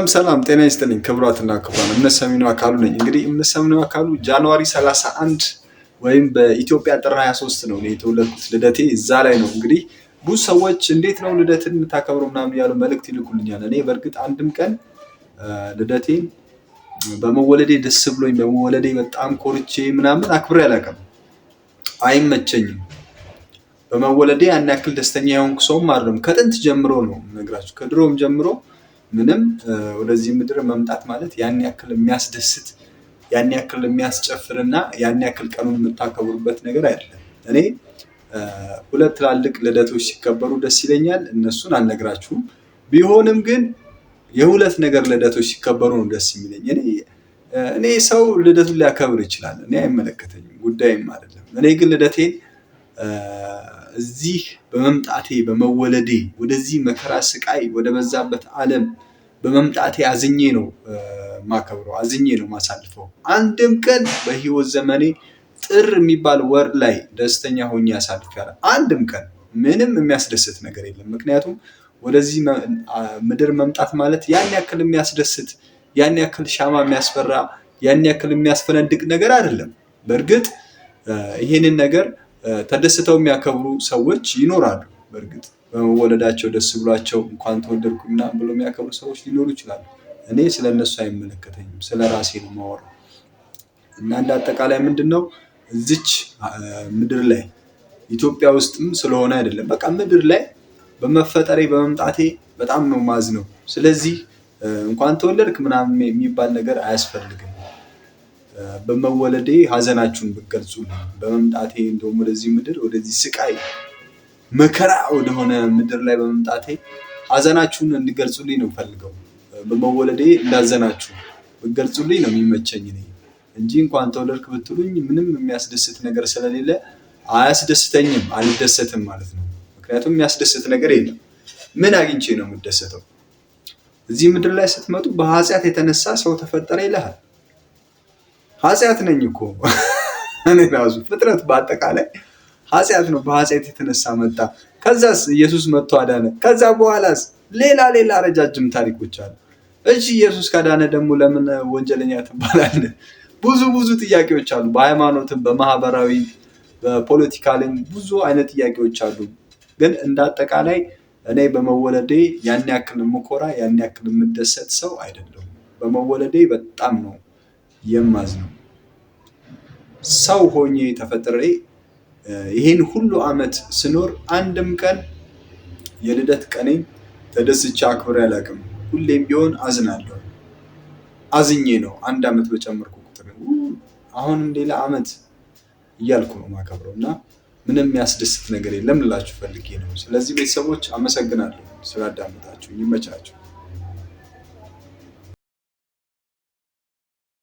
ሰላም ጤና ይስጥልኝ ክቡራትና ክቡራን እምነሰሚነው አካሉ ነኝ። እንግዲህ እምነሰሚነው አካሉ ጃንዋሪ 31 ወይም በኢትዮጵያ ጥር 23 ነው የተወለድኩት። ልደቴ እዛ ላይ ነው። እንግዲህ ብዙ ሰዎች እንዴት ነው ልደትን የምታከብረው ምናምን ያሉ መልእክት ይልኩልኛል። እኔ በእርግጥ አንድም ቀን ልደቴን በመወለዴ ደስ ብሎኝ በመወለዴ በጣም ኮርቼ ምናምን አክብሬ አላውቅም። አይመቸኝም። በመወለዴ ያን ያክል ደስተኛ የሆንኩ ሰውም አይደለም። ከጥንት ጀምሮ ነው የምነግራችሁ። ከድሮም ጀምሮ ምንም ወደዚህ ምድር መምጣት ማለት ያን ያክል የሚያስደስት ያን ያክል የሚያስጨፍርና ያን ያክል ቀኑን የምታከብሩበት ነገር አይደለም። እኔ ሁለት ትላልቅ ልደቶች ሲከበሩ ደስ ይለኛል። እነሱን አልነግራችሁም። ቢሆንም ግን የሁለት ነገር ልደቶች ሲከበሩ ነው ደስ የሚለኝ። እኔ ሰው ልደቱን ሊያከብር ይችላል። እኔ አይመለከተኝም፣ ጉዳይም አይደለም። እኔ ግን ልደቴን እዚህ በመምጣቴ በመወለዴ ወደዚህ መከራ ስቃይ ወደ በዛበት ዓለም በመምጣቴ አዝኜ ነው ማከብረው፣ አዝኜ ነው ማሳልፈው። አንድም ቀን በህይወት ዘመኔ ጥር የሚባል ወር ላይ ደስተኛ ሆኜ አሳልፌያለሁ። አንድም ቀን ምንም የሚያስደስት ነገር የለም። ምክንያቱም ወደዚህ ምድር መምጣት ማለት ያን ያክል የሚያስደስት ያን ያክል ሻማ የሚያስፈራ ያን ያክል የሚያስፈነድቅ ነገር አይደለም። በእርግጥ ይሄንን ነገር ተደስተው የሚያከብሩ ሰዎች ይኖራሉ። በእርግጥ በመወለዳቸው ደስ ብሏቸው እንኳን ተወለድኩ ምናምን ብሎ የሚያከብሩ ሰዎች ሊኖሩ ይችላሉ። እኔ ስለነሱ አይመለከተኝም፣ ስለራሴ ነው የማወራው። እና እንደ አጠቃላይ ምንድነው እዚች ምድር ላይ ኢትዮጵያ ውስጥም ስለሆነ አይደለም፣ በቃ ምድር ላይ በመፈጠሬ በመምጣቴ በጣም ነው ማዝነው። ስለዚህ እንኳን ተወለድክ ምናምን የሚባል ነገር አያስፈልግም። በመወለዴ ሀዘናችሁን ብትገልጹልኝ፣ በመምጣቴ እንደውም ወደዚህ ምድር ወደዚህ ስቃይ መከራ ወደሆነ ምድር ላይ በመምጣቴ ሀዘናችሁን እንዲገልጹልኝ ነው ፈልገው። በመወለዴ እንዳዘናችሁ ብትገልጹልኝ ነው የሚመቸኝ እንጂ እንኳን ተወለድክ ብትሉኝ ምንም የሚያስደስት ነገር ስለሌለ አያስደስተኝም፣ አልደሰትም ማለት ነው። ምክንያቱም የሚያስደስት ነገር የለም። ምን አግኝቼ ነው የምደሰተው? እዚህ ምድር ላይ ስትመጡ በኃጢአት የተነሳ ሰው ተፈጠረ ይልሃል። ኃጢአት ነኝ እኮ እኔ ራሱ ፍጥረት በአጠቃላይ ኃጢአት ነው። በኃጢአት የተነሳ መጣ። ከዛስ ኢየሱስ መጥቶ አዳነ። ከዛ በኋላስ ሌላ ረጃጅም ታሪኮች አሉ። እሺ ኢየሱስ ካዳነ ደግሞ ለምን ወንጀለኛ ትባላለህ? ብዙ ጥያቄዎች አሉ። በሃይማኖትም በማህበራዊ በፖለቲካልም ብዙ አይነት ጥያቄዎች አሉ። ግን እንዳጠቃላይ እኔ በመወለዴ ያን ያክል የምኮራ ያን ያክል የምደሰት ሰው አይደለሁም። በመወለዴ በጣም ነው የማዝነው። ሰው ሆኜ ተፈጥሬ ይሄን ሁሉ ዓመት ስኖር አንድም ቀን የልደት ቀኔን ተደስቼ አክብሬ አላውቅም። ሁሌም ቢሆን አዝናለሁ። አዝኜ ነው አንድ ዓመት በጨመርኩ ቁጥር አሁንም ሌላ ዓመት እያልኩ ነው ማከብረው እና ምንም የሚያስደስት ነገር የለም ልላችሁ ፈልጌ ነው። ስለዚህ ቤተሰቦች አመሰግናለሁ ስላዳመጣችሁ። ይመቻችሁ።